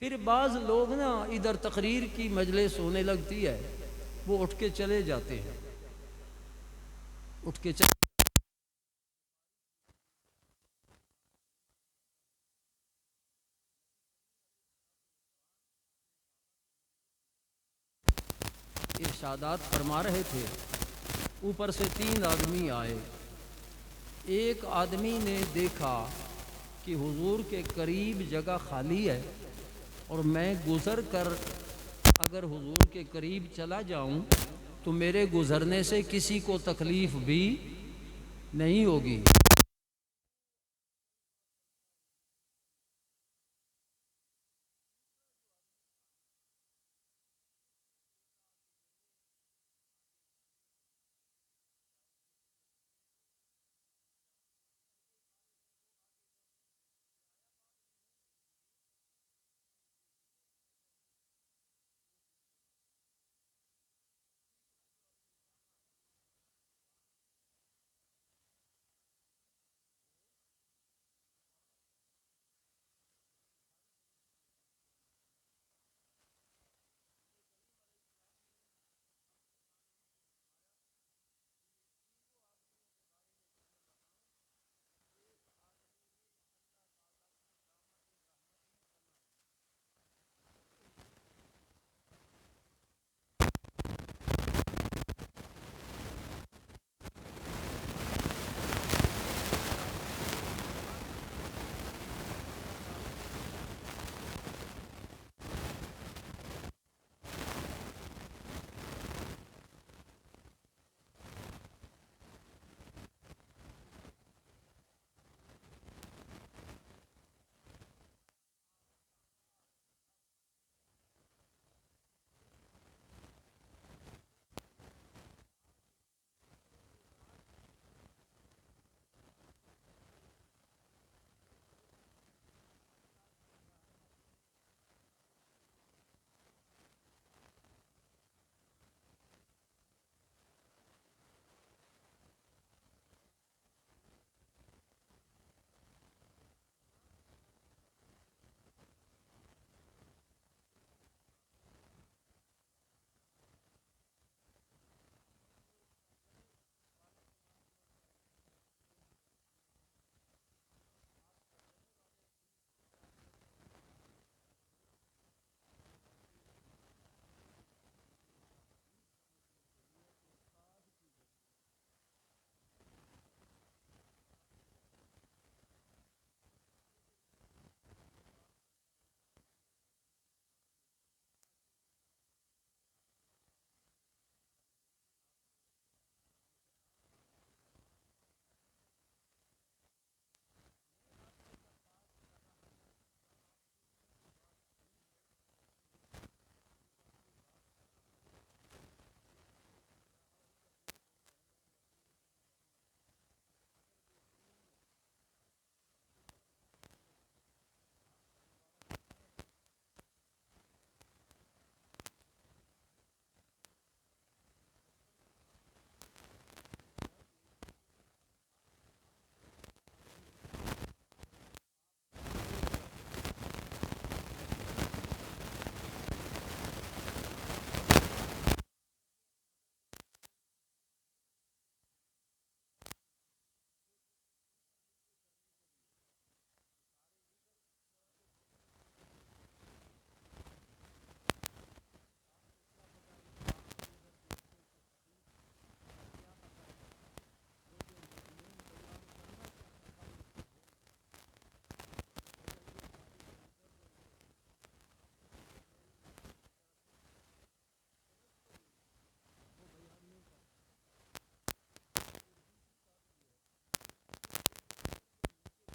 پھر بعض لوگ نا ادھر تقریر کی مجلس ہونے لگتی ہے، وہ اٹھ کے چلے جاتے ہیں، اٹھ کے ارشادات فرما رہے تھے۔ اوپر سے 3 آدمی آئے۔ ایک آدمی نے دیکھا کہ حضور کے قریب جگہ خالی ہے اور میں گزر کر اگر حضور کے قریب چلا جاؤں تو میرے گزرنے سے کسی کو تکلیف بھی نہیں ہوگی۔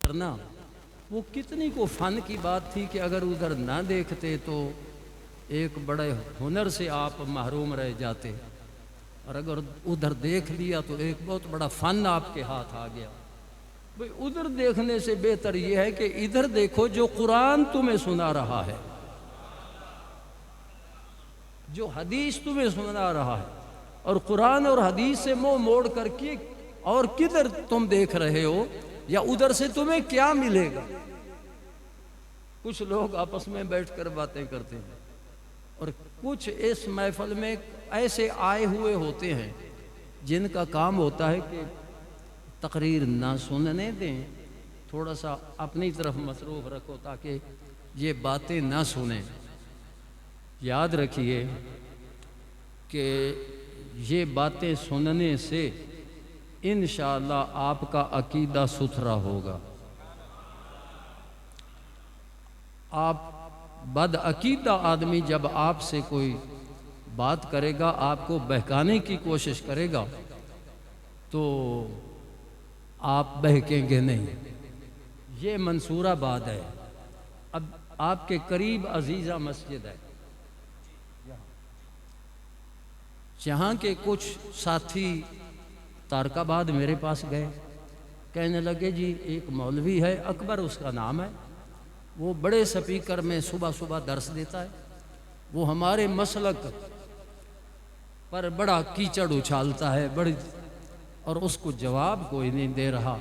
کرنا وہ کتنی کو فن کی بات تھی کہ اگر ادھر نہ دیکھتے تو ایک بڑے ہنر سے آپ محروم رہ جاتے، اور اگر ادھر دیکھ لیا تو ایک بہت بڑا فن آپ کے ہاتھ آ گیا۔ بھئی ادھر دیکھنے سے بہتر یہ ہے کہ ادھر دیکھو جو قرآن تمہیں سنا رہا ہے، جو حدیث تمہیں سنا رہا ہے، اور قرآن اور حدیث سے منہ موڑ کر کے اور کدھر تم دیکھ رہے ہو، یا ادھر سے تمہیں کیا ملے گا۔ کچھ لوگ آپس میں بیٹھ کر باتیں کرتے ہیں، اور کچھ اس محفل میں ایسے آئے ہوئے ہوتے ہیں جن کا کام ہوتا ہے کہ تقریر نہ سننے دیں، تھوڑا سا اپنی طرف مصروف رکھو تاکہ یہ باتیں نہ سنیں۔ یاد رکھیے کہ یہ باتیں سننے سے انشاءاللہ آپ کا عقیدہ ستھرا ہوگا۔ آپ بد عقیدہ آدمی جب آپ سے کوئی بات کرے گا، آپ کو بہکانے کی کوشش کرے گا، تو آپ بہکیں گے نہیں۔ یہ منصور آباد ہے، اب آپ کے قریب عزیزہ مسجد ہے، جہاں کے کچھ ساتھی تارک آباد میرے پاس گئے، کہنے لگے جی ایک مولوی ہے، اکبر اس کا نام ہے، وہ بڑے سپیکر میں صبح صبح درس دیتا ہے، وہ ہمارے مسلک پر بڑا کیچڑ اچھالتا ہے اور اس کو جواب کوئی نہیں دے رہا۔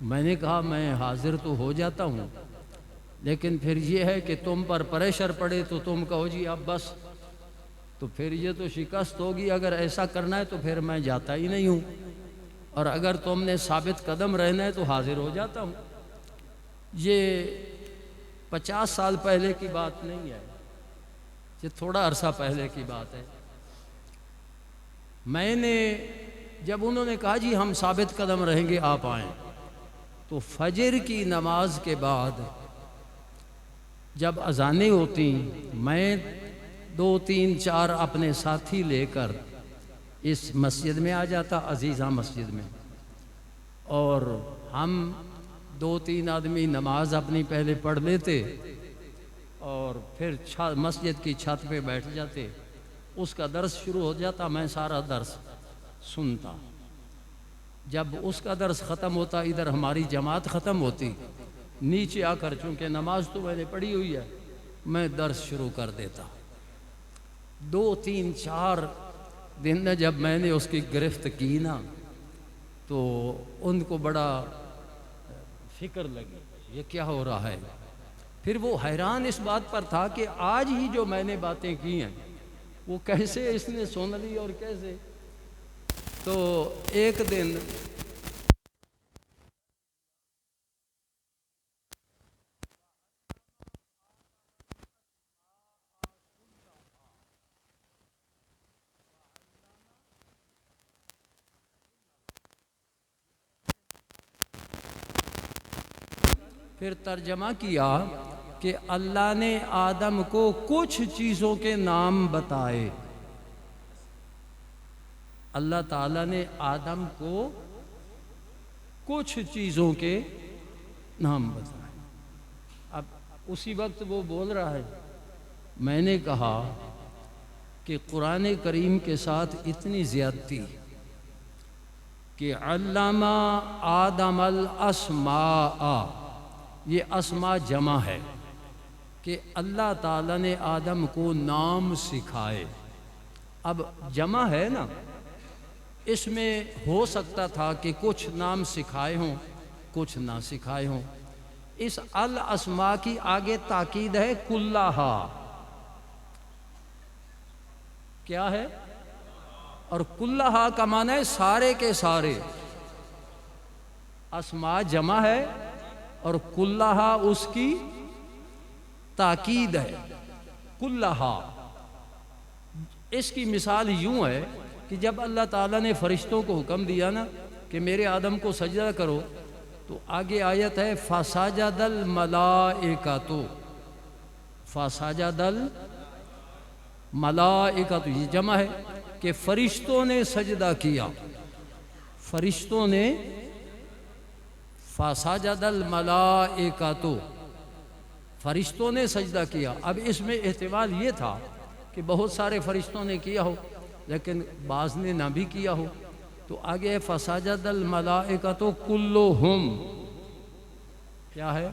میں نے کہا میں حاضر تو ہو جاتا ہوں، لیکن پھر یہ ہے کہ تم پر پریشر پڑے تو تم کہو جی اب بس، تو پھر یہ تو شکست ہوگی۔ اگر ایسا کرنا ہے تو پھر میں جاتا ہی نہیں ہوں، اور اگر تم نے ثابت قدم رہنا ہے تو حاضر ہو جاتا ہوں۔ یہ 50 سال پہلے کی بات نہیں ہے، یہ تھوڑا عرصہ پہلے کی بات ہے۔ میں نے جب انہوں نے کہا جی ہم ثابت قدم رہیں گے آپ آئیں، تو فجر کی نماز کے بعد جب اذانیں ہوتی، میں 2 3 4 اپنے ساتھی لے کر اس مسجد میں آ جاتا، عزیزہ مسجد میں، اور ہم 2 3 آدمی نماز اپنی پہلے پڑھ لیتے اور پھر مسجد کی چھت پہ بیٹھ جاتے، اس کا درس شروع ہو جاتا، میں سارا درس سنتا۔ جب اس کا درس ختم ہوتا، ادھر ہماری جماعت ختم ہوتی، نیچے آ کر چونکہ نماز تو میں نے پڑھی ہوئی ہے، میں درس شروع کر دیتا۔ 2 3 4 دن جب میں نے اس کی گرفت کی نا، تو ان کو بڑا فکر لگی یہ کیا ہو رہا ہے۔ پھر وہ حیران اس بات پر تھا کہ آج ہی جو میں نے باتیں کی ہیں وہ کیسے اس نے سن لی اور کیسے۔ تو ایک دن پھر ترجمہ کیا کہ اللہ نے آدم کو کچھ چیزوں کے نام بتائے، اللہ تعالیٰ نے آدم کو کچھ چیزوں کے نام بتائے۔ اب اسی وقت وہ بول رہا ہے، میں نے کہا کہ قرآن کریم کے ساتھ اتنی زیادتی کہ علامہ آدم الاسماء، یہ اسماء جمع ہے کہ اللہ تعالیٰ نے آدم کو نام سکھائے۔ اب جمع ہے نا، اس میں ہو سکتا تھا کہ کچھ نام سکھائے ہوں کچھ نہ سکھائے ہوں۔ اس الاسماء کی آگے تاکید ہے کلہا، کیا ہے؟ اور کلہا کا معنی ہے سارے کے سارے۔ اسماء جمع ہے اور کلہا اس کی تاکید ہے، کلہا۔ اس کی مثال یوں ہے کہ جب اللہ تعالیٰ نے فرشتوں کو حکم دیا نا کہ میرے آدم کو سجدہ کرو، تو آگے آیت ہے فَسَجَدَ الْمَلَائِكَةُ، فَسَجَدَ الْمَلَائِكَةُ، یہ جمع ہے کہ فرشتوں نے سجدہ کیا، فرشتوں نے فَسَجَدَ الْمَلَائِكَةُ، فرشتوں نے سجدہ کیا۔ اب اس میں احتمال یہ تھا کہ بہت سارے فرشتوں نے کیا ہو لیکن بعض نے نہ بھی کیا ہو، تو آگے فَسَجَدَ الْمَلَائِكَةُ كُلُّهُمْ، کیا ہے؟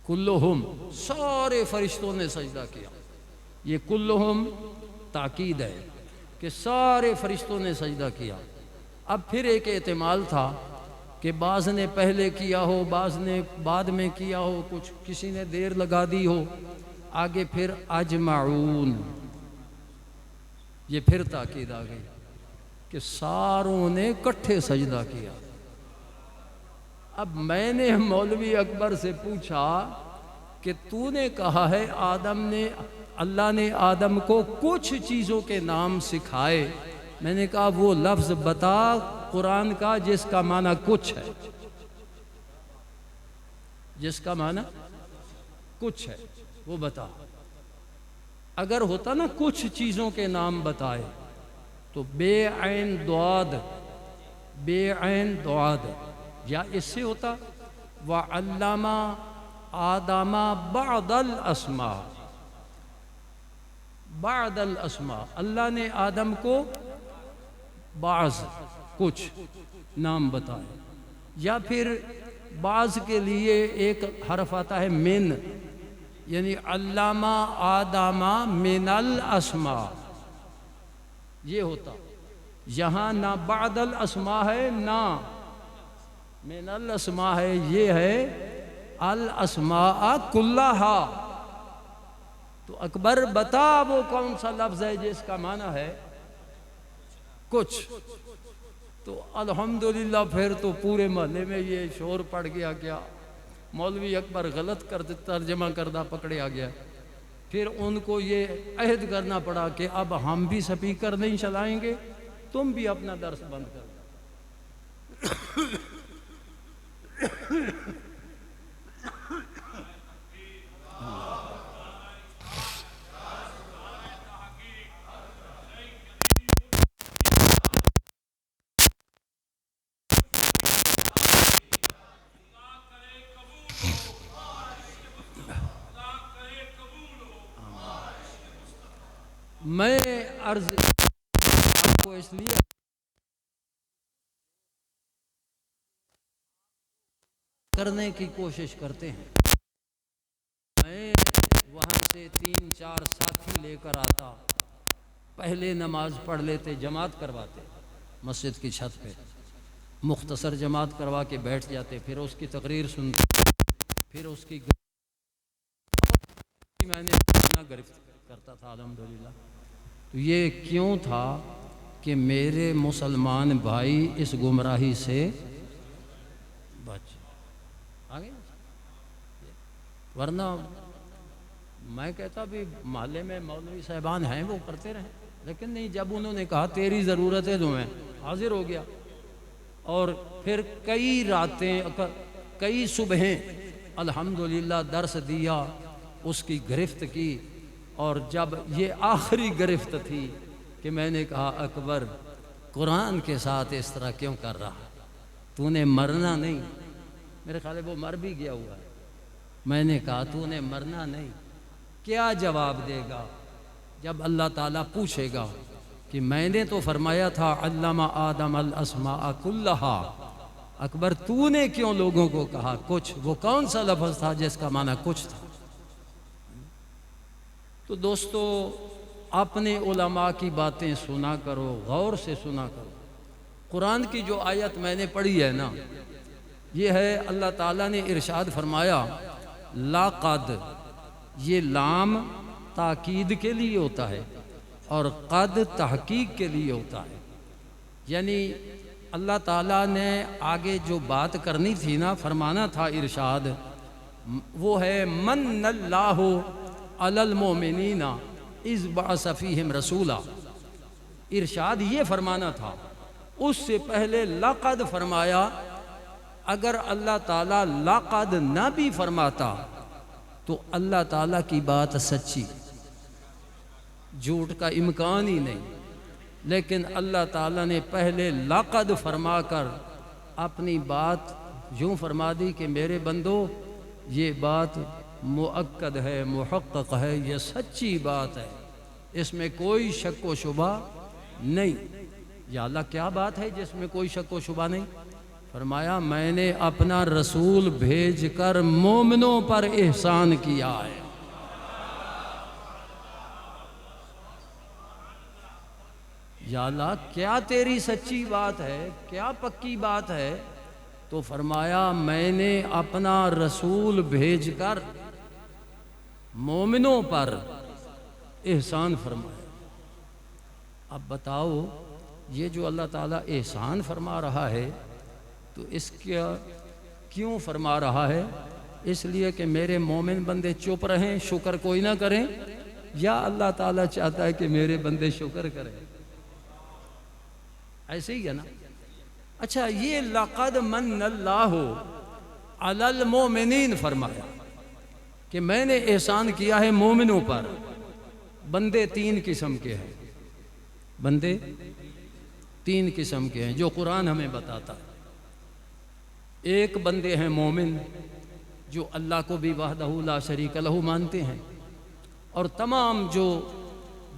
کلہم، سارے فرشتوں نے سجدہ کیا۔ یہ کلہم تاکید ہے کہ سارے فرشتوں نے سجدہ کیا۔ اب پھر ایک احتمال تھا کہ بعض نے پہلے کیا ہو، بعض نے بعد میں کیا ہو، کچھ کسی نے دیر لگا دی ہو، آگے پھر اجمعون، یہ پھر تاکید آ گئی کہ ساروں نے اکٹھے سجدہ کیا۔ اب میں نے مولوی اکبر سے پوچھا کہ تو نے کہا ہے اللہ نے آدم کو کچھ چیزوں کے نام سکھائے، میں نے کہا وہ لفظ بتا قرآن کا جس کا معنی کچھ ہے، جس کا معنی کچھ ہے وہ بتا۔ اگر ہوتا نا کچھ چیزوں کے نام بتائے تو بے عین دعاد، بے عین دعاد، یا اس سے ہوتا وَعَلَّمَ آدَمَ بَعْضَ الْأَسْمَاءِ، بعض الاسماء، اللہ نے آدم کو بعض کچھ نام بتائے، یا پھر بعض کے لیے ایک حرف آتا ہے من، یعنی علامہ آدم من الاسماء، یہ ہوتا۔ یہاں نہ بعض الاسماء ہے نہ من الاسماء ہے، یہ ہے الاسماء کلہا۔ تو اکبر بتا وہ کون سا لفظ ہے جس کا معنی ہے کچھ؟ تو الحمدللہ پھر تو پورے محلے میں یہ شور پڑ گیا، کیا مولوی اکبر غلط ترجمہ کردہ پکڑے آ گیا۔ پھر ان کو یہ عہد کرنا پڑا کہ اب ہم بھی سپیکر نہیں چلائیں گے، تم بھی اپنا درس بند کر دو۔ میں عرض آپ کو اس لیے کرنے کی کوشش کرتے ہیں، میں وہاں سے 3-4 ساتھی لے کر آتا، پہلے نماز پڑھ لیتے، جماعت کرواتے مسجد کی چھت پہ، مختصر جماعت کروا کے بیٹھ جاتے، پھر اس کی تقریر سنتے، پھر اس کی میں نے گرفت کرتا تھا الحمدللہ۔ تو یہ کیوں تھا کہ میرے مسلمان بھائی اس گمراہی سے بچ آگے، ورنہ میں کہتا بھی محلے میں مولوی صاحبان ہیں وہ کرتے رہیں، لیکن نہیں، جب انہوں نے کہا تیری ضرورت ہے تو میں حاضر ہو گیا۔ اور پھر کئی راتیں، کئی صبحیں الحمدللہ درس دیا، اس کی گرفت کی، اور جب یہ آخری گرفت تھی کہ میں نے کہا اکبر قرآن کے ساتھ اس طرح کیوں کر رہا، تو نے مرنا نہیں، میرے خیال ہے وہ مر بھی گیا ہوا ہے۔ میں نے کہا تو نے مرنا نہیں، کیا جواب دے گا جب اللہ تعالیٰ پوچھے گا کہ میں نے تو فرمایا تھا علم آدم الاسماء کلہا، اکبر تو نے کیوں لوگوں کو کہا کچھ؟ وہ کون سا لفظ تھا جس کا معنی کچھ تھا؟ تو دوستو اپنے علماء کی باتیں سنا کرو، غور سے سنا کرو۔ قرآن کی جو آیت میں نے پڑھی ہے نا، یہ ہے اللہ تعالیٰ نے ارشاد فرمایا لَقَدْ، یہ لام تاکید کے لیے ہوتا ہے اور قد تحقیق کے لیے ہوتا ہے، یعنی اللہ تعالیٰ نے آگے جو بات کرنی تھی نا، فرمانا تھا ارشاد، وہ ہے من اللہ علی المؤمنین اذ بعث فیہم رسولا، ارشاد یہ فرمانا تھا۔ اس سے پہلے لقد فرمایا، اگر اللہ تعالیٰ لقد نہ بھی فرماتا تو اللہ تعالیٰ کی بات سچی، جھوٹ کا امکان ہی نہیں، لیکن اللہ تعالیٰ نے پہلے لقد فرما کر اپنی بات یوں فرما دی کہ میرے بندو یہ بات مؤکد ہے، محقق ہے، یہ سچی بات ہے، اس میں کوئی شک و شبہ نہیں۔ یا اللہ کیا بات ہے جس میں کوئی شک و شبہ نہیں؟ فرمایا میں نے اپنا رسول بھیج کر مومنوں پر احسان کیا ہے۔ یا اللہ کیا تیری سچی بات ہے، کیا پکی بات ہے تو فرمایا میں نے اپنا رسول بھیج کر مومنوں پر احسان فرمایا۔ اب بتاؤ یہ جو اللہ تعالیٰ احسان فرما رہا ہے تو اس کا کیوں فرما رہا ہے؟ اس لیے کہ میرے مومن بندے چپ رہیں، شکر کوئی نہ کریں، یا اللہ تعالیٰ چاہتا ہے کہ میرے بندے شکر کریں؟ ایسے ہی ہے نا۔ اچھا، یہ لقد من اللہ علی المؤمنین فرمایا کہ میں نے احسان کیا ہے مومنوں پر۔ بندے تین قسم کے ہیں، بندے تین قسم کے ہیں جو قرآن ہمیں بتاتا ہے۔ ایک بندے ہیں مومن جو اللہ کو بھی وحدہ لا شریک لہ مانتے ہیں اور تمام جو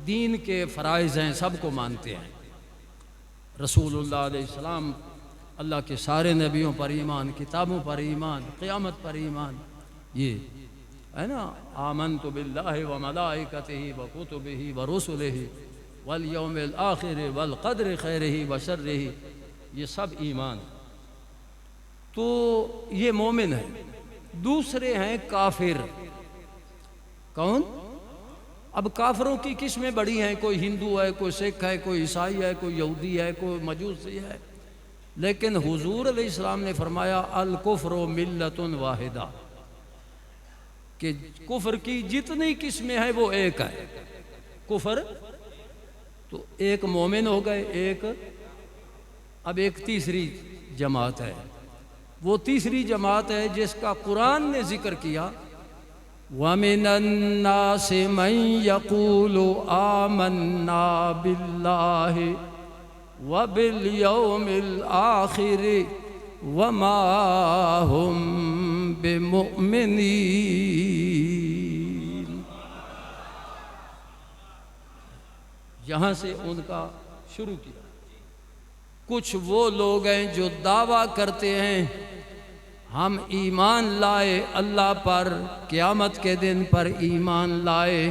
دین کے فرائض ہیں سب کو مانتے ہیں۔ رسول اللہ علیہ السلام، اللہ کے سارے نبیوں پر ایمان، کتابوں پر ایمان، قیامت پر ایمان، یہ ہے نا، آمنت باللہ وملائکتہ وکتبہ ورسلہ والیوم الآخر والقدر خیرہ وشرہ، یہ سب ایمان۔ تو یہ مومن ہے۔ دوسرے ہیں کافر۔ کون؟ اب کافروں کی قسمیں بڑی ہیں، کوئی ہندو ہے، کوئی سکھ ہے، کوئی عیسائی ہے، کوئی یہودی ہے، کوئی مجوسی ہے، لیکن حضور علیہ السلام نے فرمایا الکفر ملت واحدہ، کہ کفر کی جتنی قسمیں ہیں وہ ایک ہے۔ کفر تو ایک مومن ہو گئے، ایک اب ایک تیسری جماعت ہے۔ وہ تیسری جماعت ہے جس کا قرآن نے ذکر کیا، وَمِنَ النَّاسِ مَن يَقُولُ آمَنَّا بِاللَّهِ وَبِالْيَوْمِ الْآخِرِ وَمَا هُمْ بِمُؤْمِنِينَ۔ یہاں سے ان کا شروع کیا۔ کچھ وہ لوگ ہیں جو دعویٰ کرتے ہیں ہم ایمان لائے اللہ پر، قیامت کے دن پر ایمان لائے،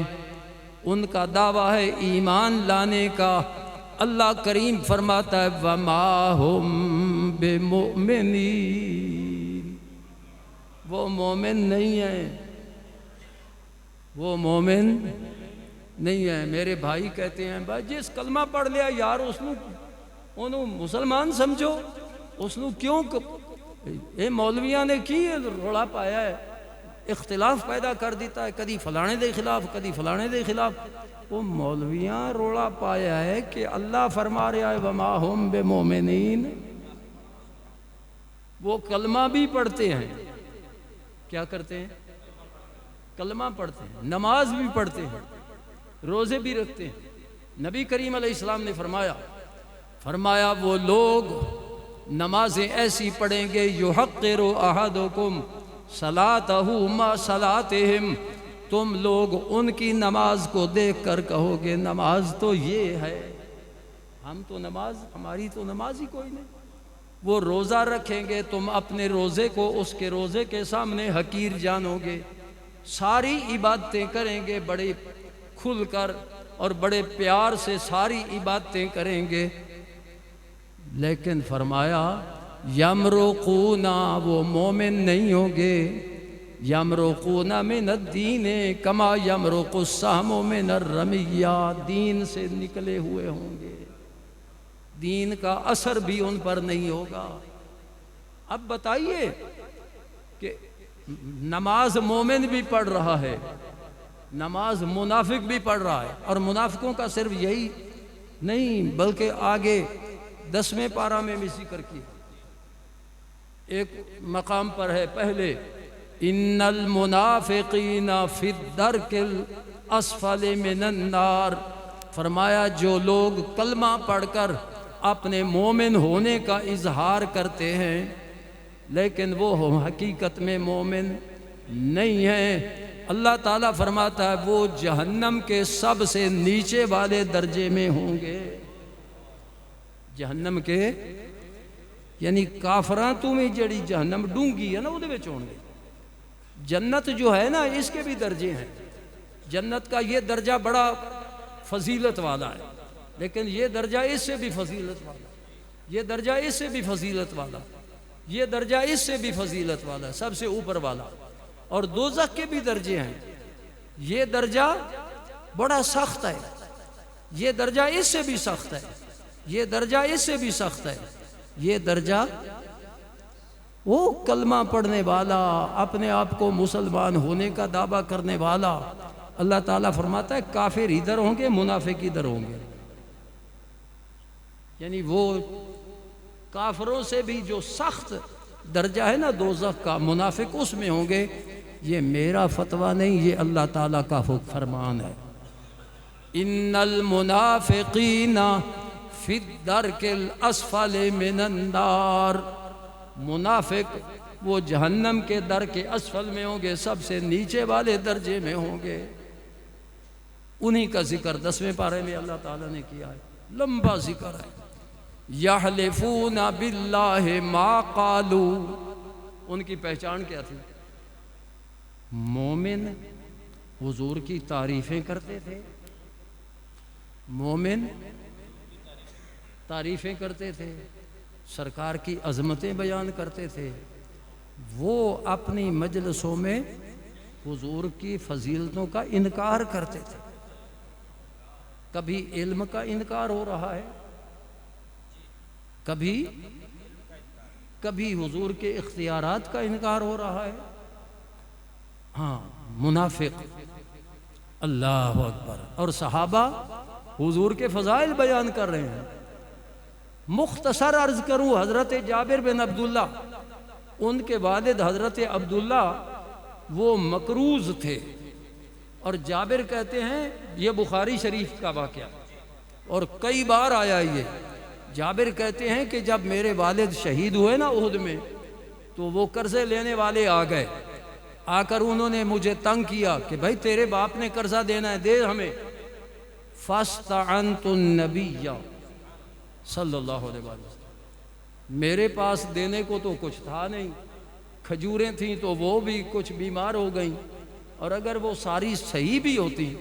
ان کا دعویٰ ہے ایمان لانے کا۔ اللہ کریم فرماتا ہے وَمَا هُمْ بِمُؤْمِنِينَ، وہ مومن نہیں ہیں، وہ مومن نہیں ہیں۔ میرے بھائی کہتے ہیں بھائی جس کلمہ پڑھ لیا یار انہوں مسلمان سمجھو، اس نو کیوں اے مولویاں نے کی روڑا پایا ہے، اختلاف پیدا کر دیتا ہے، کدی فلانے دے خلاف کدی فلانے دے خلاف۔ وہ مولویاں روڑا پایا ہے کہ اللہ فرما رہا ہے وما ہم بمومنین۔ وہ کلمہ بھی پڑھتے ہیں، کیا کرتے ہیں؟ کلمہ پڑھتے ہیں، نماز بھی پڑھتے ہیں، روزے بھی رکھتے ہیں۔ نبی کریم علیہ السلام نے فرمایا وہ لوگ نمازیں ایسی پڑھیں گے یحقر احدکم صلاتہ ما صلاتہم، تم لوگ ان کی نماز کو دیکھ کر کہو گے نماز تو یہ ہے، ہم تو نماز، ہماری تو نماز ہی کوئی نہیں۔ وہ روزہ رکھیں گے، تم اپنے روزے کو اس کے روزے کے سامنے حقیر جانو گے۔ ساری عبادتیں کریں گے بڑے کھل کر اور بڑے پیار سے ساری عبادتیں کریں گے، لیکن فرمایا یمرقون، وہ مومن نہیں ہوں گے، یمرقون من الدین کما یمرق السہم من الرمیہ، دین سے نکلے ہوئے ہوں گے، دین کا اثر بھی ان پر نہیں ہوگا۔ اب بتائیے کہ نماز مومن بھی پڑھ رہا ہے، نماز منافق بھی پڑھ رہا ہے، اور منافقوں کا صرف یہی نہیں بلکہ آگے 10ویں پارہ میں بھی ذکر کیا۔ ایک مقام پر ہے پہلے ان المنافقین فی الدرک الاسفل من النار، فرمایا جو لوگ کلمہ پڑھ کر اپنے مومن ہونے کا اظہار کرتے ہیں لیکن وہ حقیقت میں مومن نہیں ہیں، اللہ تعالیٰ فرماتا ہے وہ جہنم کے سب سے نیچے والے درجے میں ہوں گے۔ جہنم کے یعنی کافراں تو میں جڑی جہنم ڈونگی ہے نا وہ دے وچ ہون گے۔ جنت جو ہے نا اس کے بھی درجے ہیں، جنت کا یہ درجہ بڑا فضیلت والا ہے، لیکن یہ درجہ اس سے بھی فضیلت والا، یہ درجہ اس سے بھی فضیلت والا۔ یہ درجہ اس سے بھی فضیلت والا ہے، سب سے اوپر والا. اور دوزخ کے بھی درجے ہیں. یہ درجہ بڑا سخت ہے، یہ درجہ اس سے بھی سخت ہے، یہ درجہ اس سے بھی سخت ہے. یہ درجہ وہ کلمہ پڑھنے والا، اپنے آپ کو مسلمان ہونے کا دعویٰ کرنے والا، اللہ تعالیٰ فرماتا ہے کافر ادھر ہوں گے، منافق ادھر ہوں گے. یعنی وہ کافروں سے بھی جو سخت درجہ ہے نا دوزخ کا، منافق اس میں ہوں گے. یہ میرا فتویٰ نہیں، یہ اللہ تعالیٰ کا فرمان ہے. ان المنافقین فی الدرک الاسفل من النار. منافق وہ جہنم کے در کے اسفل میں ہوں گے، سب سے نیچے والے درجے میں ہوں گے. انہی کا ذکر 10ویں پارے میں اللہ تعالیٰ نے کیا ہے، لمبا ذکر ہے. یحلفون باللہ ما قالوا. ان کی پہچان کیا تھی؟ مومن حضور کی تعریفیں کرتے تھے، مومن تعریفیں کرتے تھے، سرکار کی عظمتیں بیان کرتے تھے. وہ اپنی مجلسوں میں حضور کی فضیلتوں کا انکار کرتے تھے. کبھی علم کا انکار ہو رہا ہے، کبھی حضور کے اختیارات کا انکار ہو رہا ہے. ہاں منافق. اللہ اکبر. اور صحابہ حضور کے فضائل بیان کر رہے ہیں. مختصر عرض کروں، حضرت جابر بن عبداللہ، ان کے والد حضرت عبداللہ وہ مکروز تھے. اور جابر کہتے ہیں، یہ بخاری شریف کا واقعہ اور کئی بار آیا یہ. جابر کہتے ہیں کہ جب میرے والد شہید ہوئے نا احد میں، تو وہ قرضے لینے والے آ گئے. آ کر انہوں نے مجھے تنگ کیا کہ بھائی تیرے باپ نے قرضہ دینا ہے، دے ہمیں. فاستعنت النبی صلی اللہ علیہ وسلم. میرے پاس دینے کو تو کچھ تھا نہیں، کھجوریں تھیں تو وہ بھی کچھ بیمار ہو گئیں، اور اگر وہ ساری صحیح بھی ہوتی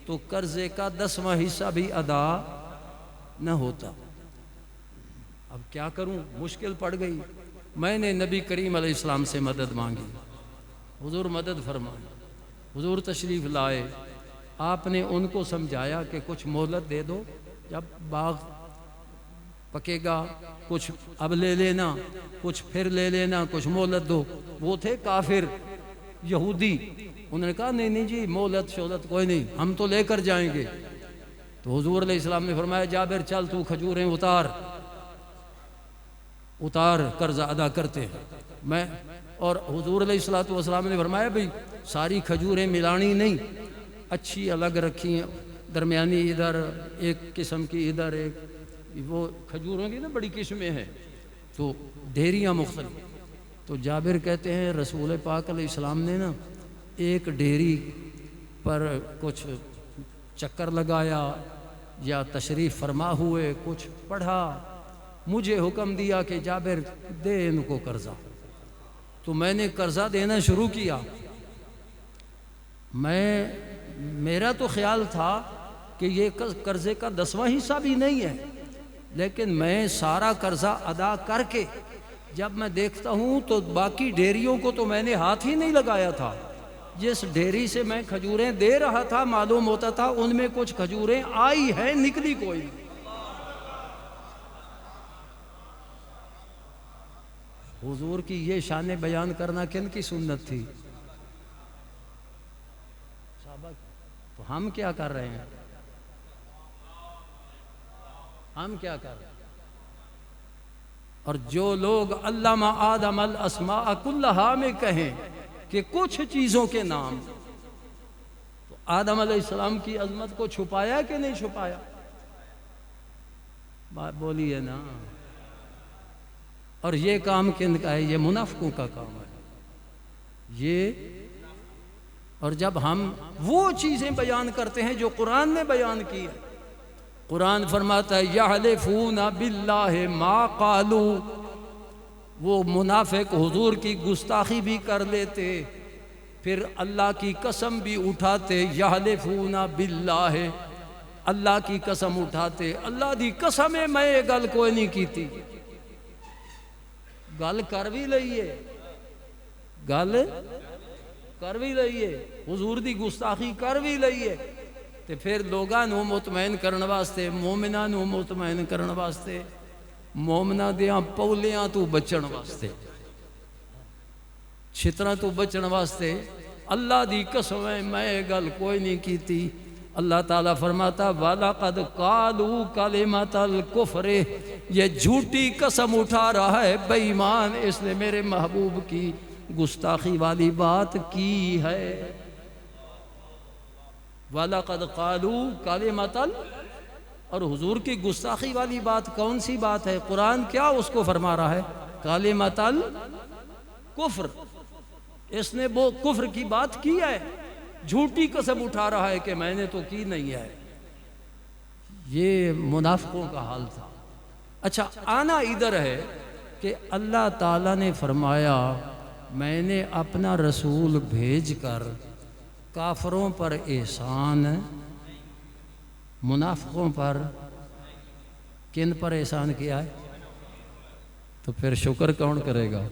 تو قرضے کا 10واں حصہ بھی ادا نہ ہوتا. اب کیا کروں، مشکل پڑ گئی. میں نے نبی کریم علیہ السلام سے مدد مانگی. حضور مدد فرمائے. حضور تشریف لائے. آپ نے ان کو سمجھایا کہ کچھ مہلت دے دو، جب باغ پکے گا کچھ اب لے لینا، کچھ پھر لے لینا، کچھ مہلت دو. وہ تھے کافر یہودی. انہوں نے کہا نہیں جی، مہلت شہلت کوئی نہیں، ہم تو لے کر جائیں گے. تو حضور علیہ السلام نے فرمایا جابر چل تو کھجوریں اتار قرض ادا کرتے ہیں. میں اور حضور علیہ السلام نے فرمایا بھئی ساری کھجوریں ملانی نہیں، اچھی الگ رکھی ہیں، درمیانی ادھر ایک قسم کی، ادھر ایک. وہ کھجوروں کی نا بڑی قسمیں ہیں، تو ڈھیریاں مختلف. تو جابر کہتے ہیں رسول پاک علیہ السلام نے نا ایک ڈھیری پر کچھ چکر لگایا یا تشریف فرما ہوئے کچھ پڑھا، مجھے حکم دیا کہ جابر دے ان کو قرضہ. تو میں نے قرضہ دینا شروع کیا. میرا تو خیال تھا کہ یہ قرضے کا 10واں حصہ بھی نہیں ہے، لیکن میں سارا قرضہ ادا کر کے جب میں دیکھتا ہوں تو باقی ڈھیریوں کو تو میں نے ہاتھ ہی نہیں لگایا تھا. جس ڈھیری سے میں کھجوریں دے رہا تھا معلوم ہوتا تھا ان میں کچھ کھجوریں آئی ہیں، نکلی کوئی نہیں. حضور کی یہ شان بیان کرنا کن کی سنت تھی؟ صحابہ. تو ہم کیا کر رہے ہیں؟ ہم کیا کر رہے ہیں؟ اور جو لوگ علامہ آدم الاسماء کلہا میں کہیں کہ کچھ چیزوں کے نام، تو آدم علیہ السلام کی عظمت کو چھپایا کہ نہیں چھپایا؟ بات بولیے نا. اور یہ کام کن کا ہے؟ یہ منافقوں کا کام ہے یہ. اور جب ہم وہ چیزیں بیان کرتے ہیں جو قرآن نے بیان کی ہے، قرآن فرماتا ہے یحلفون باللہ ما قالوا. وہ منافق حضور کی گستاخی بھی کر لیتے، پھر اللہ کی قسم بھی اٹھاتے. یحلفون باللہ، اللہ کی قسم اٹھاتے. اللہ دی قسم ہے میں یہ گل کوئی نہیں کیتی. گل کر بھی لئیے، گل کر بھی لئیے، حضور دی گستاخی کر بھی لئیے، تے پھر لوگاں نو مطمئن کرن واسطے، مومناں نو مطمئن کرن واسطے، مومناں دیاں پولیاں تو بچن واسطے، چھتراں تو بچن واسطے اللہ دی قسم ہے میں گل کوئی نہیں کیتی۔ اللہ تعالیٰ فرماتا وَلَقَدْ قَالُوا كَلِمَةَ الْكُفْرِ، یہ جھوٹی قسم اٹھا رہا ہے بے ایمان، اس نے میرے محبوب کی گستاخی والی بات کی ہے۔ وَلَقَدْ قَالُوا كَلِمَةَ، اور حضور کی گستاخی والی بات کون سی بات ہے؟ قرآن کیا اس کو فرما رہا ہے؟ کلمۃ الکفر، اس نے وہ کفر کی بات کی ہے، جھوٹی قسم اٹھا رہا ہے کہ میں نے تو کی نہیں ہے۔ یہ منافقوں کا حال تھا۔ اچھا آنا ادھر ہے کہ اللہ تعالیٰ نے فرمایا میں نے اپنا رسول بھیج کر کافروں پر احسان، منافقوں پر کن پر احسان کیا ہے؟ تو پھر شکر کون کرے گا؟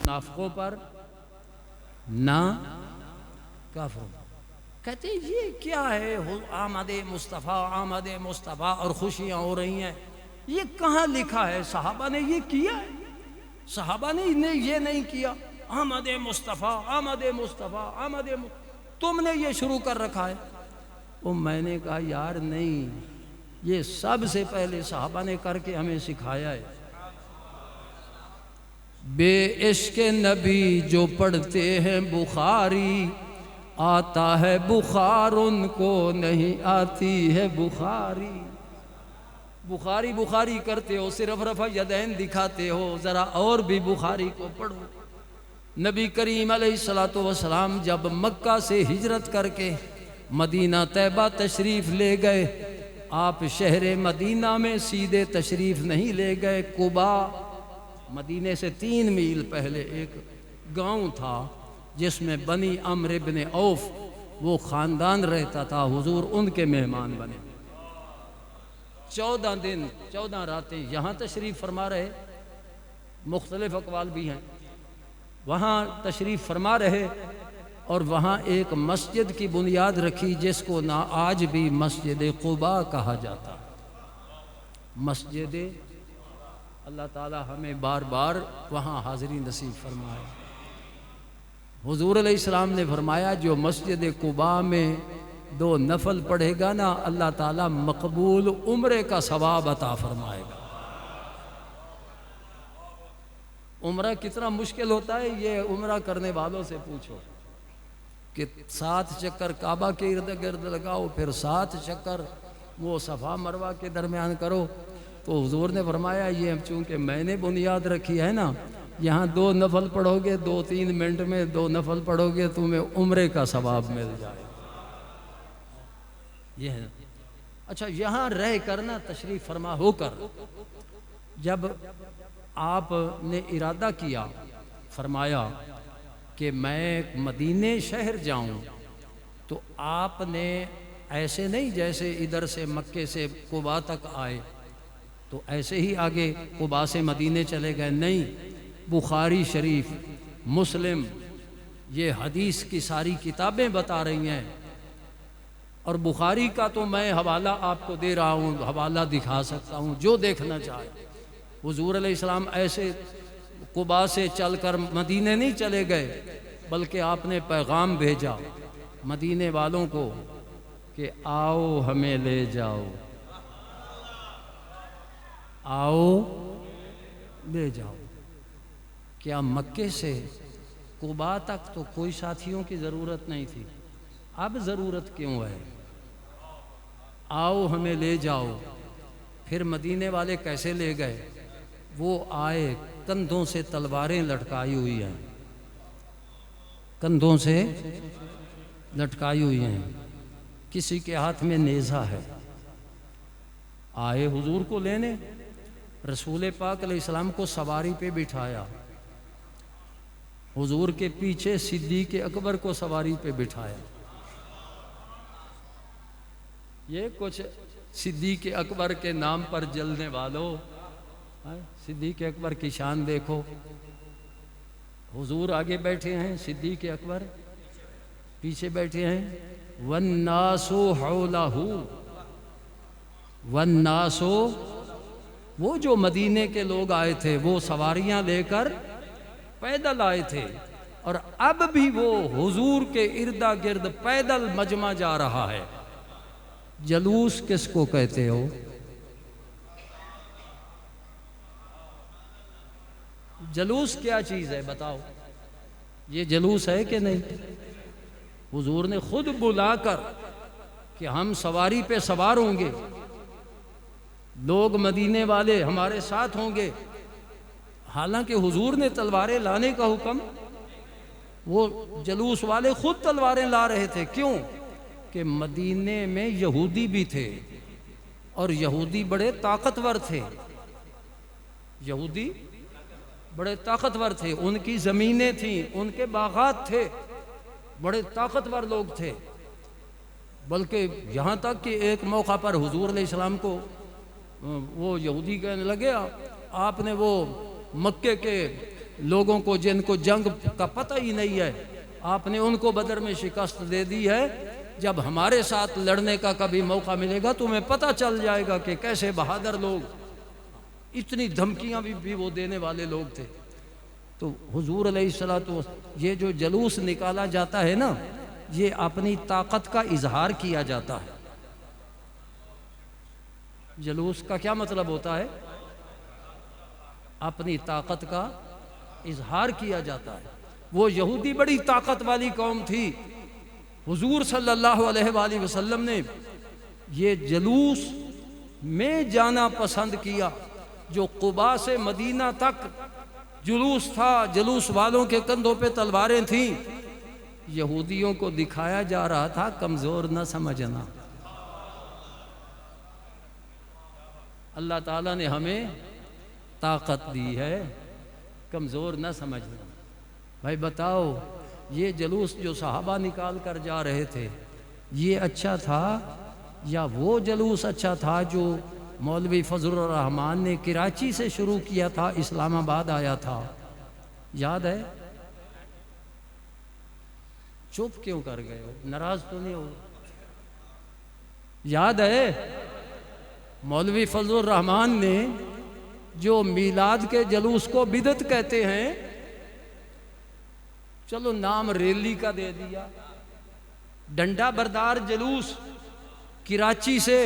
منافقوں پر نہ کافروں پر۔ کہتے ہیں یہ کیا ہے؟ آمد مصطفیٰ، آمد مصطفیٰ اور خوشیاں ہو رہی ہیں، یہ کہاں لکھا ہے؟ صحابہ نے یہ کیا ہے؟ صحابہ نے یہ نہیں کیا۔ آمد مصطفیٰ، آمد مصطفیٰ، تم نے یہ شروع کر رکھا ہے۔ وہ میں نے کہا یار نہیں، یہ سب سے پہلے صحابہ نے کر کے ہمیں سکھایا ہے۔ بے عشق نبی جو پڑھتے ہیں بخاری، آتا ہے بخار ان کو نہیں آتی ہے بخاری۔ بخاری بخاری کرتے ہو، صرف رفع یدین دکھاتے ہو، ذرا اور بھی بخاری کو پڑھو۔ نبی کریم علیہ السلام جب مکہ سے ہجرت کر کے مدینہ طیبہ تشریف لے گئے، آپ شہر مدینہ میں سیدھے تشریف نہیں لے گئے، قبا مدینے سے 3 میل پہلے ایک گاؤں تھا جس میں بنی عمرو بن عوف وہ خاندان رہتا تھا، حضور ان کے مہمان بنے۔ 14 دن 14 راتیں یہاں تشریف فرما رہے، مختلف اقوال بھی ہیں، وہاں تشریف فرما رہے اور وہاں ایک مسجد کی بنیاد رکھی جس کو نہ آج بھی مسجد قباء کہا جاتا۔ مسجد، اللہ تعالی ہمیں بار بار وہاں حاضری نصیب فرمائے۔ حضور علیہ السلام نے فرمایا جو مسجد قباء میں 2 نفل پڑھے گا نا، اللہ تعالیٰ مقبول عمرے کا ثواب عطا فرمائے گا۔ عمرہ کتنا مشکل ہوتا ہے یہ عمرہ کرنے والوں سے پوچھو، کہ 7 چکر کعبہ کے ارد گرد لگاؤ، پھر 7 چکر وہ صفا مروہ کے درمیان کرو۔ تو حضور نے فرمایا یہ چونکہ میں نے بنیاد رکھی ہے نا، یہاں 2 نفل پڑھو گے، 2-3 منٹ میں 2 نفل پڑھو گے، تمہیں عمرے کا ثواب مل جائے۔ یہ ہے۔ اچھا یہاں رہ کرنا تشریف فرما ہو کر جب آپ نے ارادہ کیا، فرمایا کہ میں مدینے شہر جاؤں، تو آپ نے ایسے نہیں جیسے ادھر سے مکے سے قباء تک آئے تو ایسے ہی آگے قباء سے مدینے چلے گئے، نہیں۔ بخاری شریف، مسلم، یہ حدیث کی ساری کتابیں بتا رہی ہیں اور بخاری کا تو میں حوالہ آپ کو دے رہا ہوں، حوالہ دکھا سکتا ہوں جو دیکھنا چاہے۔ حضور علیہ السلام ایسے قباء سے چل کر مدینے نہیں چلے گئے، بلکہ آپ نے پیغام بھیجا مدینے والوں کو کہ آؤ ہمیں لے جاؤ، آؤ لے جاؤ۔ کیا مکے سے قباء تک تو کوئی ساتھیوں کی ضرورت نہیں تھی، اب ضرورت کیوں ہے؟ آؤ ہمیں لے جاؤ۔ پھر مدینے والے کیسے لے گئے؟ وہ آئے، کندھوں سے تلواریں لٹکائی ہوئی ہیں، کندھوں سے لٹکائی ہوئی ہیں، کسی کے ہاتھ میں نیزہ ہے۔ آئے حضور کو لینے، رسول پاک علیہ السلام کو سواری پہ بٹھایا، حضور کے پیچھے صدیق اکبر کو سواری پہ بٹھایا۔ یہ کچھ صدیق اکبر کے نام پر جلنے والوں، صدیق اکبر کی شان دیکھو۔ حضور آگے بیٹھے ہیں، صدیق اکبر پیچھے بیٹھے ہیں۔ والناس حولہ، والناس، وہ جو مدینے کے لوگ آئے تھے وہ سواریاں لے کر پیدل آئے تھے، اور اب بھی وہ حضور کے اردا گرد پیدل مجمع جا رہا ہے۔ جلوس کس کو کہتے ہو؟ جلوس کیا چیز ہے بتاؤ؟ یہ جلوس ہے کہ نہیں؟ حضور نے خود بلا کر کہ ہم سواری پہ سوار ہوں گے، لوگ مدینے والے ہمارے ساتھ ہوں گے۔ حالانکہ حضور نے تلواریں لانے کا حکم، وہ جلوس والے خود تلواریں لا رہے تھے۔ کیوں؟ کہ مدینے میں یہودی بھی تھے، اور یہودی بڑے طاقتور تھے، یہودی بڑے طاقتور تھے، ان کی زمینیں تھیں، ان کے باغات تھے، بڑے طاقتور لوگ تھے۔ بلکہ یہاں تک کہ ایک موقع پر حضور علیہ السلام کو وہ یہودی کہنے لگے، آپ نے وہ مکے کے لوگوں کو جن کو جنگ کا پتہ ہی نہیں ہے، آپ نے ان کو بدر میں شکست دے دی ہے، جب ہمارے ساتھ لڑنے کا کبھی موقع ملے گا تمہیں پتہ چل جائے گا کہ کیسے بہادر لوگ۔ اتنی دھمکیاں بھی وہ دینے والے لوگ تھے۔ تو حضور علیہ السلام، یہ جو جلوس نکالا جاتا ہے نا، یہ اپنی طاقت کا اظہار کیا جاتا ہے۔ جلوس کا کیا مطلب ہوتا ہے؟ اپنی طاقت کا اظہار کیا جاتا ہے۔ وہ یہودی بڑی طاقت والی قوم تھی، حضور صلی اللہ علیہ وآلہ وسلم نے یہ جلوس میں جانا پسند کیا۔ جو قباء سے مدینہ تک جلوس تھا، جلوس والوں کے کندھوں پہ تلواریں تھیں، یہودیوں کو دکھایا جا رہا تھا کمزور نہ سمجھنا۔ اللہ تعالیٰ نے ہمیں طاقت دی ہے، کمزور نہ سمجھنا۔ بھائی بتاؤ، یہ جلوس جو صحابہ نکال کر جا رہے تھے، یہ اچھا تھا یا وہ جلوس اچھا تھا جو مولوی فضل الرحمان نے کراچی سے شروع کیا تھا، اسلام آباد آیا تھا؟ یاد ہے؟ چپ کیوں کر گئے ہو؟ ناراض تو نہیں ہو؟ یاد ہے مولوی فضل الرحمان نے جو میلاد کے جلوس کو بدعت کہتے ہیں، چلو نام ریلی کا دے دیا، ڈنڈا بردار جلوس کراچی سے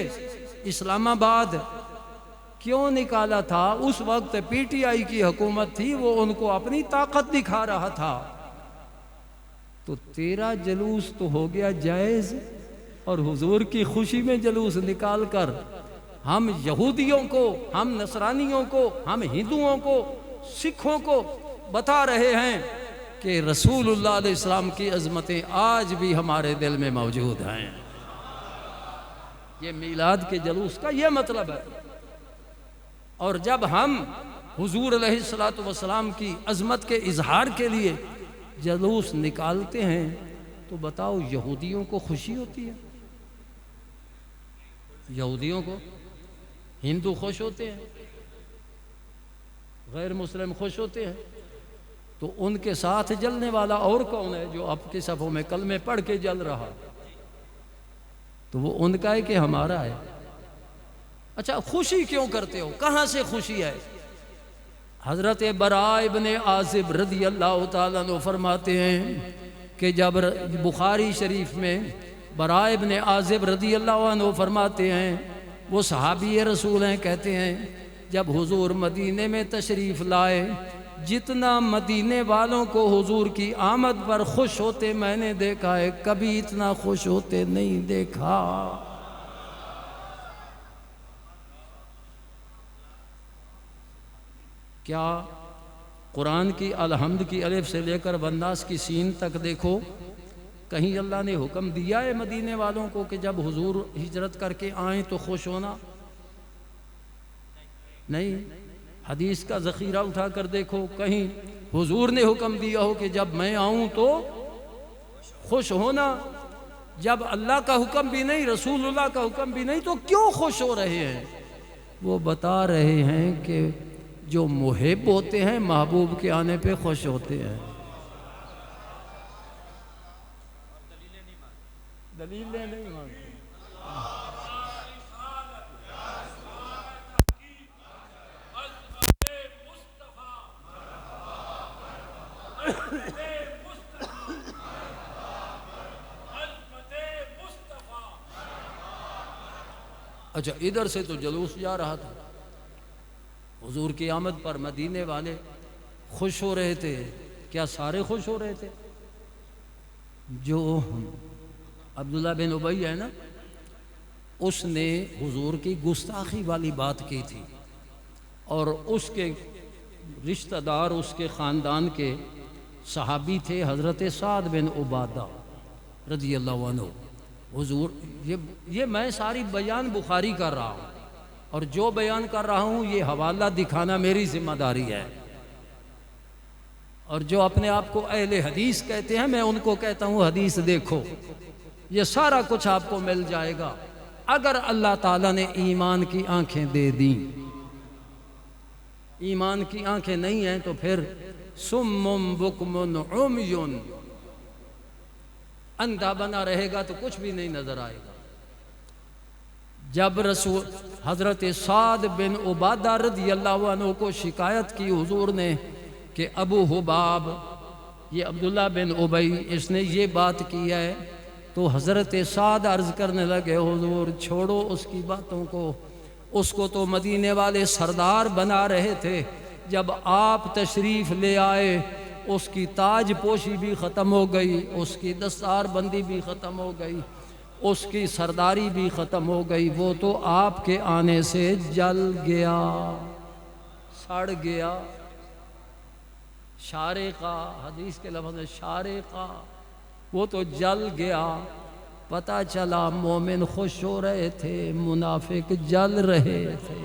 اسلام آباد کیوں نکالا تھا؟ اس وقت پی ٹی آئی کی حکومت تھی، وہ ان کو اپنی طاقت دکھا رہا تھا۔ تو تیرا جلوس تو ہو گیا جائز، اور حضور کی خوشی میں جلوس نکال کر ہم یہودیوں کو، ہم نصرانیوں کو، ہم ہندوؤں کو، سکھوں کو بتا رہے ہیں کہ رسول اللہ علیہ السلام کی عظمتیں آج بھی ہمارے دل میں موجود ہیں۔ یہ میلاد کے جلوس کا یہ مطلب ہے۔ اور جب ہم حضور علیہ السلام کی عظمت کے اظہار کے لیے جلوس نکالتے ہیں تو بتاؤ یہودیوں کو خوشی ہوتی ہے؟ یہودیوں کو؟ ہندو خوش ہوتے ہیں، غیر مسلم خوش ہوتے ہیں، تو ان کے ساتھ جلنے والا اور کون ہے جو آپ کی صفوں میں کلمے پڑھ کے جل رہا؟ تو وہ ان کا ہے کہ ہمارا ہے؟ اچھا خوشی کیوں کرتے ہو؟ کہاں سے خوشی ہے؟ حضرت براء ابن عازب رضی اللہ تعالیٰ عنہ فرماتے ہیں کہ جب بخاری شریف میں براء ابن عازب رضی اللہ عنہ فرماتے ہیں، وہ صحابی رسول ہیں، کہتے ہیں جب حضور مدینے میں تشریف لائے، جتنا مدینے والوں کو حضور کی آمد پر خوش ہوتے میں نے دیکھا ہے، کبھی اتنا خوش ہوتے نہیں دیکھا۔ کیا قرآن کی الحمد کی الف سے لے کر والناس کی سین تک دیکھو، کہیں اللہ نے حکم دیا ہے مدینے والوں کو کہ جب حضور ہجرت کر کے آئیں تو خوش ہونا؟ نہیں۔ حدیث کا ذخیرہ اٹھا کر دیکھو، کہیں حضور نے حکم دیا ہو کہ جب میں آؤں تو خوش ہونا؟ جب اللہ کا حکم بھی نہیں، رسول اللہ کا حکم بھی نہیں، تو کیوں خوش ہو رہے ہیں؟ وہ بتا رہے ہیں کہ جو محب ہوتے ہیں محبوب کے آنے پہ خوش ہوتے ہیں۔ دلیلیں نہیں مانتے۔ اچھا ادھر سے تو جلوس جا رہا تھا، حضور کی آمد پر مدینے والے خوش ہو رہے تھے۔ کیا سارے خوش ہو رہے تھے؟ جو عبداللہ بن ابی ہے نا، اس نے حضور کی گستاخی والی بات کی تھی، اور اس کے رشتہ دار، اس کے خاندان کے صحابی تھے حضرت سعد بن عبادہ رضی اللہ عنہ۔ حضور یہ میں ساری بیان بخاری کر رہا ہوں، اور جو بیان کر رہا ہوں یہ حوالہ دکھانا میری ذمہ داری ہے، اور جو اپنے آپ کو اہل حدیث کہتے ہیں میں ان کو کہتا ہوں حدیث دیکھو، یہ سارا کچھ آپ کو مل جائے گا اگر اللہ تعالیٰ نے ایمان کی آنکھیں دے دیں۔ ایمان کی آنکھیں نہیں ہیں تو پھر سم بکم عمی، اندھا بنا رہے گا تو کچھ بھی نہیں نظر آئے گا۔ جب رسول حضرت سعد بن عبادہ رضی اللہ عنہ کو شکایت کی حضور نے کہ ابو حباب، یہ عبداللہ بن ابی، اس نے یہ بات کی ہے، تو حضرت سعد عرض کرنے لگے حضور چھوڑو اس کی باتوں کو، اس کو تو مدینے والے سردار بنا رہے تھے، جب آپ تشریف لے آئے اس کی تاج پوشی بھی ختم ہو گئی، اس کی دستار بندی بھی ختم ہو گئی، اس کی سرداری بھی ختم ہو گئی، وہ تو آپ کے آنے سے جل گیا، سڑ گیا، شارقہ، حدیث کے لفظ ہے شارقہ، وہ تو جل گیا۔ پتہ چلا مومن خوش ہو رہے تھے، منافق جل رہے تھے۔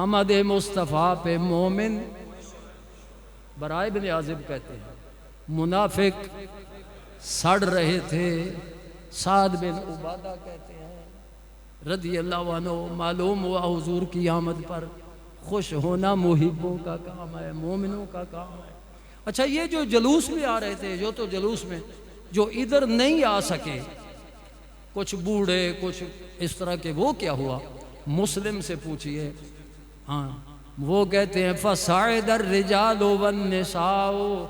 آمد مصطفیٰ پہ مومن، براء بن عازب کہتے ہیں، منافق سڑ رہے تھے۔ سعد بن عبادہ کہتے ہیں رضی اللہ عنہ، معلوم ہوا حضور کی آمد پر خوش ہونا محبوں کا کام ہے، مومنوں کا کام ہے۔ اچھا یہ جو جلوس میں آ رہے تھے، جو تو جلوس میں جو ادھر نہیں آ سکے، کچھ بوڑھے، کچھ اس طرح کے، وہ کیا ہوا؟ مسلم سے پوچھئے، ہاں وہ کہتے ہیں فَصَعِدَ الرِّجَالُ وَالنِّسَاءُ،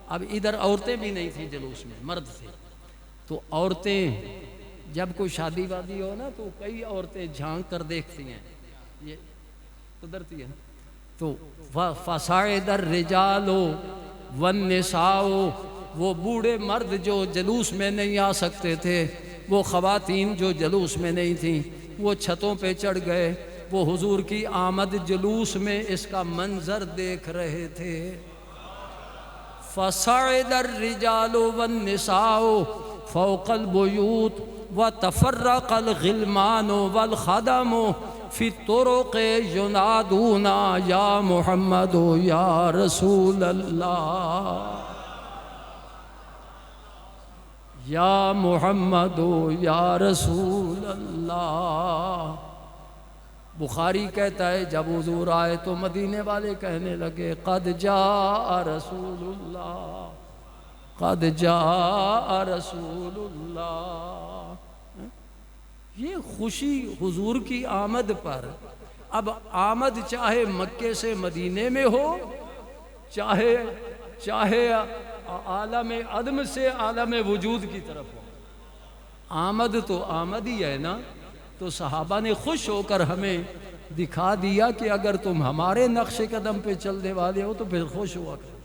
اب ادھر عورتیں بھی نہیں تھیں جلوس میں، مرد تھے، تو عورتیں جب کوئی شادی وادی ہو نا تو کئی عورتیں جھانک کر دیکھتی ہیں، یہ قدرتی ہے، تو فَصَعِدَ الرِّجَالُ وَالنِّسَاءُ، وہ بوڑھے مرد جو جلوس میں نہیں آ سکتے تھے، وہ خواتین جو جلوس میں نہیں تھیں، وہ چھتوں پہ چڑھ گئے، وہ حضور کی آمد جلوس میں اس کا منظر دیکھ رہے تھے۔ فَصَعِدَ الرِّجَالُ وَالنِّسَاءُ فَوْقَ الْبُيُوتِ وَتَفَرَّقَ الْغِلْمَانُ وَالْخَدَمُ فِي الطُّرُقِ يُنَادُونَ يَا مُحَمَّدُ يَا رَسُولَ اللَّهِ، یا محمد یا رسول اللہ۔ بخاری کہتا ہے جب حضور آئے تو مدینے والے کہنے لگے قد جاء رسول اللہ، قد جاء رسول اللہ. یہ خوشی حضور کی آمد پر. اب آمد چاہے مکے سے مدینے میں ہو، چاہے عالم عدم سے عالم وجود کی طرف ہو، آمد تو آمد ہی ہے نا. تو صحابہ نے خوش ہو کر ہمیں دکھا دیا کہ اگر تم ہمارے نقش قدم پہ چلنے والے ہو تو پھر خوش ہوا کرو.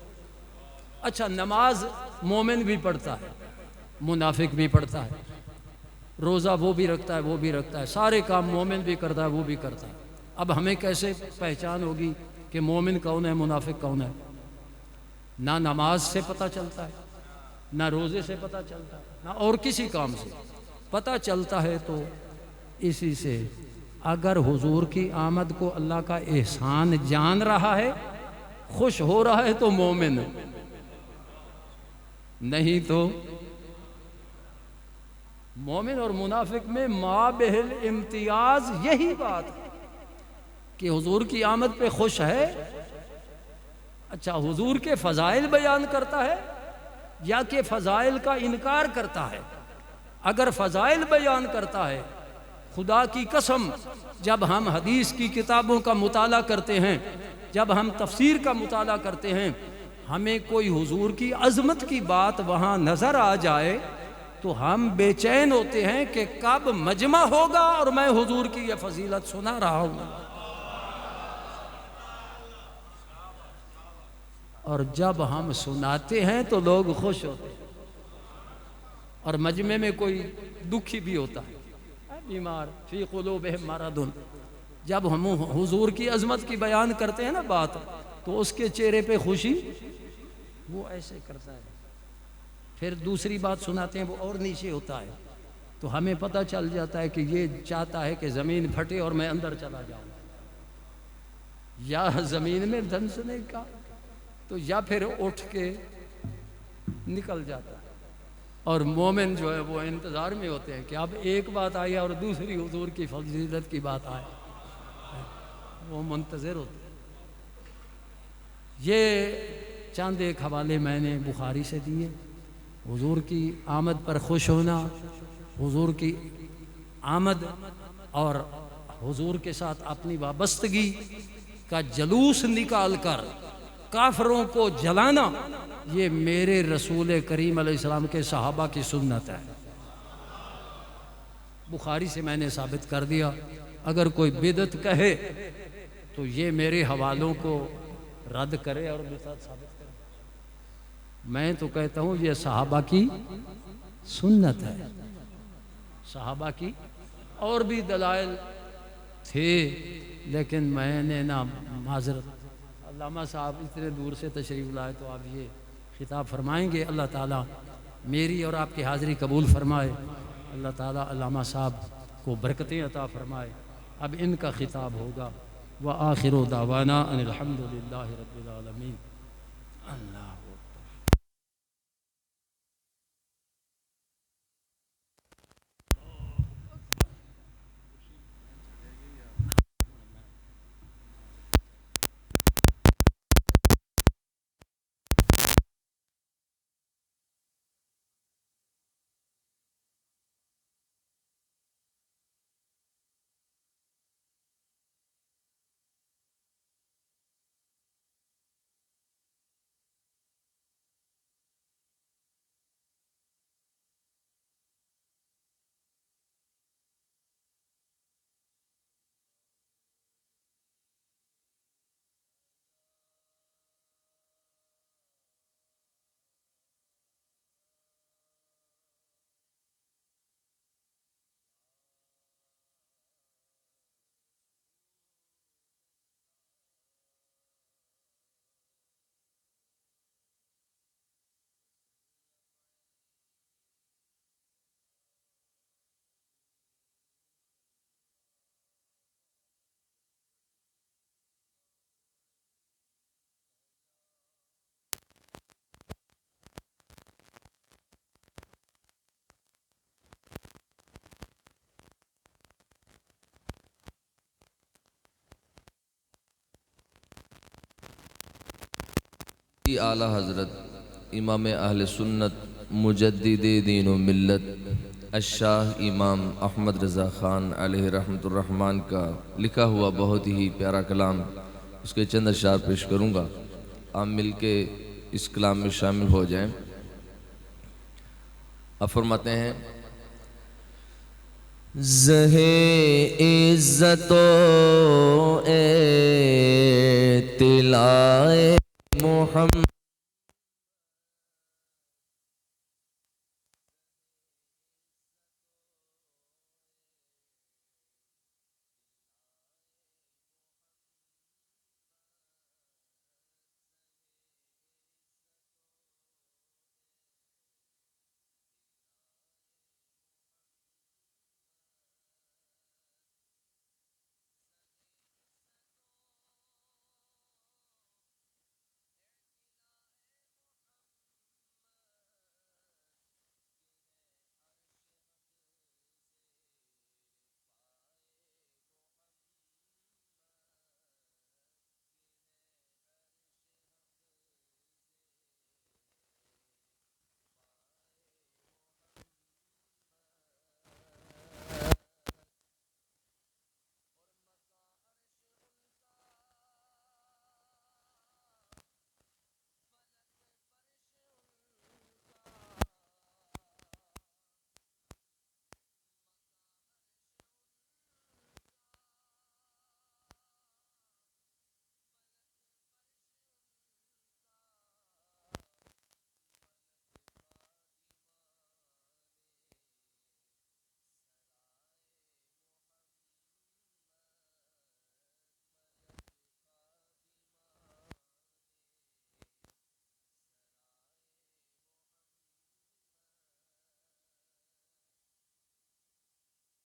اچھا، نماز مومن بھی پڑھتا ہے، منافق بھی پڑھتا ہے، روزہ وہ بھی رکھتا ہے وہ بھی رکھتا ہے، سارے کام مومن بھی کرتا ہے وہ بھی کرتا ہے. اب ہمیں کیسے پہچان ہوگی کہ مومن کون ہے منافق کون ہے؟ نہ نماز سے پتہ چلتا ہے، نہ روزے سے پتہ چلتا ہے، نہ اور کسی کام سے پتہ چلتا ہے. تو اسی سے اگر حضور کی آمد کو اللہ کا احسان جان رہا ہے، خوش ہو رہا ہے تو مومن، نہیں تو مومن اور منافق میں مابہل امتیاز یہی بات ہے کہ حضور کی آمد پہ خوش ہے. اچھا، حضور کے فضائل بیان کرتا ہے یا کہ فضائل کا انکار کرتا ہے؟ اگر فضائل بیان کرتا ہے، خدا کی قسم جب ہم حدیث کی کتابوں کا مطالعہ کرتے ہیں، جب ہم تفسیر کا مطالعہ کرتے ہیں، ہمیں کوئی حضور کی عظمت کی بات وہاں نظر آ جائے تو ہم بے چین ہوتے ہیں کہ کب مجمع ہوگا اور میں حضور کی یہ فضیلت سنا رہا ہوں. اور جب ہم سناتے ہیں تو لوگ خوش ہوتے ہیں. اور مجمع میں کوئی دکھی بھی ہوتا ہے، بیمار، فی قلوبہم مرض. جب ہم حضور کی عظمت کی بیان کرتے ہیں نا بات، تو اس کے چہرے پہ خوشی، وہ ایسے کرتا ہے. پھر دوسری بات سناتے ہیں وہ اور نیچے ہوتا ہے. تو ہمیں پتہ چل جاتا ہے کہ یہ چاہتا ہے کہ زمین پھٹے اور میں اندر چلا جاؤں، یا زمین میں دھنسنے کا، تو یا پھر اٹھ کے نکل جاتا ہے. اور مومن جو ہے وہ انتظار میں ہوتے ہیں کہ اب ایک بات آئی اور دوسری حضور کی فضیلت کی بات آئے، وہ منتظر ہوتے ہیں. یہ چند ایک حوالے میں نے بخاری سے دیے. حضور کی آمد پر خوش ہونا، حضور کی آمد اور حضور کے ساتھ اپنی وابستگی کا جلوس نکال کر کافروں کو جلانا، یہ میرے رسول کریم علیہ السلام کے صحابہ کی سنت ہے. بخاری سے میں نے ثابت کر دیا. اگر کوئی بدعت کہے تو یہ میرے حوالوں کو رد کرے اور بدعت ثابت کرے. میں تو کہتا ہوں یہ صحابہ کی سنت ہے. صحابہ کی اور بھی دلائل تھے لیکن میں نے نا معذرت. علامہ صاحب اتنے دور سے تشریف لائے تو آپ یہ خطاب فرمائیں گے. اللہ تعالیٰ میری اور آپ کی حاضری قبول فرمائے. اللہ تعالیٰ علامہ صاحب کو برکتیں عطا فرمائے. اب ان کا خطاب ہوگا. وآخر دعوانا ان الحمد للہ رب العالمین. اللہ اعلیٰ حضرت امام اہل سنت مجدد دین و ملت الشاہ امام احمد رضا خان علیہ رحمت الرحمن کا لکھا ہوا بہت ہی پیارا کلام، اس کے چند اشعار پیش کروں گا، آپ مل کے اس کلام میں شامل ہو جائیں۔ آپ فرماتے ہیں: زہے عزت و اطلاع